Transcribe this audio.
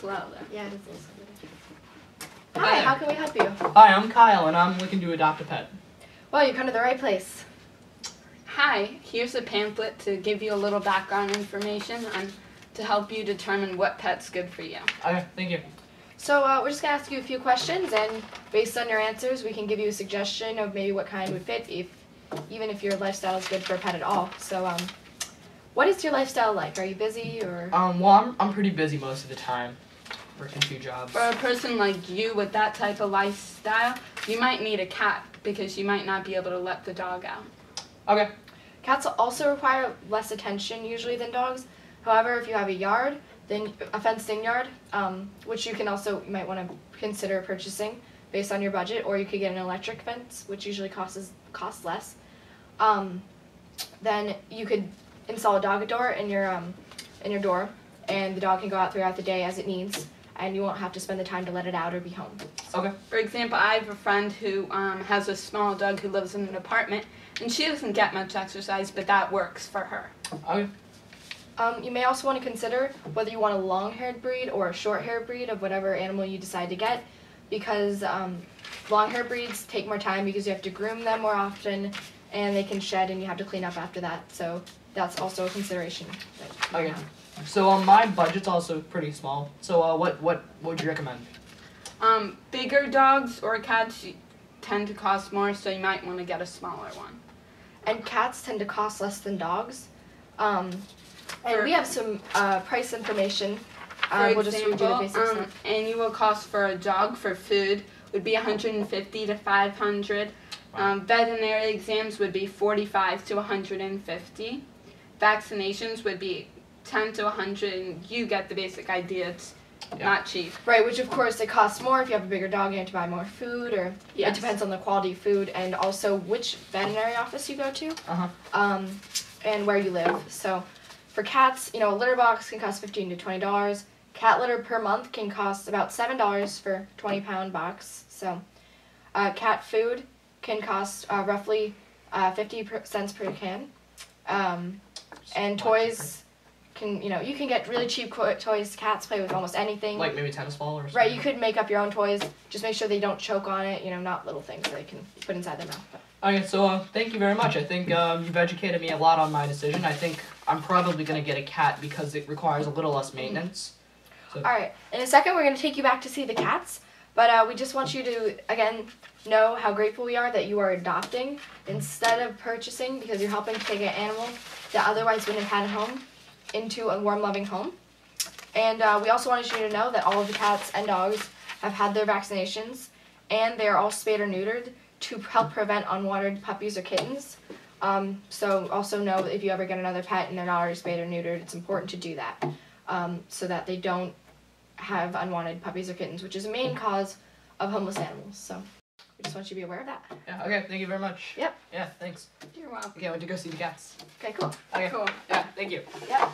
slow though. Yeah, it is a little slow. Hi, how can we help you? Hi, I'm Kyle, and I'm looking to adopt a pet. Well, you come to the right place. Hi, here's a pamphlet to give you a little background information and to help you determine what pet's good for you. Okay, thank you. So we're just going to ask you a few questions, and based on your answers, we can give you a suggestion of maybe what kind would fit, even if your lifestyle is good for a pet at all. So what is your lifestyle like? Are you busy or? Well, I'm pretty busy most of the time, working 2 jobs. For a person like you with that type of lifestyle, you might need a cat because you might not be able to let the dog out. Okay. Cats also require less attention usually than dogs. However, if you have a yard, then a fenced-in yard, which you might want to consider purchasing based on your budget, or you could get an electric fence, which usually costs less. Then you could install a dog door in your door, and the dog can go out throughout the day as it needs, and you won't have to spend the time to let it out or be home. Okay. For example, I have a friend who has a small dog who lives in an apartment, and she doesn't get much exercise, but that works for her. Okay. You may also want to consider whether you want a long-haired breed or a short-haired breed of whatever animal you decide to get, because long-haired breeds take more time because you have to groom them more often, and they can shed and you have to clean up after that. So that's also a consideration. Okay. So my budget's also pretty small. So what would you recommend? Bigger dogs or cats tend to cost more, so you might want to get a smaller one. And cats tend to cost less than dogs. And we have some price information. For We'll example, just read you the basics. annual cost for a dog for food would be $150 to $500. Veterinary exams would be $45 to $150. Vaccinations would be $10 to $100, and you get the basic idea. It's not cheap. Right, which of course it costs more if you have a bigger dog. You have to buy more food, or Yes. it depends on the quality of food and also which veterinary office you go to. And where you live. So for cats, a litter box can cost $15 to $20. Cat litter per month can cost about $7 for a 20-pound box. So cat food can cost roughly 50 cents per can. And toys you can get really cheap toys. Cats play with almost anything. Like maybe tennis ball or something? Right, you could make up your own toys. Just make sure they don't choke on it, not little things they can put inside their mouth. Okay, so thank you very much. I think you've educated me a lot on my decision. I think I'm probably going to get a cat because it requires a little less maintenance. So. Alright, in a second we're going to take you back to see the cats, but we just want you to, again, know how grateful we are that you are adopting instead of purchasing, because you're helping to take an animal that otherwise wouldn't have had a home into a warm, loving home. And we also wanted you to know that all of the cats and dogs have had their vaccinations, and they are all spayed or neutered to help prevent unwanted puppies or kittens. So also know that if you ever get another pet and they're not already spayed or neutered, it's important to do that so that they don't have unwanted puppies or kittens, which is a main cause of homeless animals. So we just want you to be aware of that. Yeah, okay, thank you very much. Yep. Yeah, thanks. You're welcome. Okay, I went to go see the cats. Okay, cool. Okay. Cool. Yeah, thank you. Yep.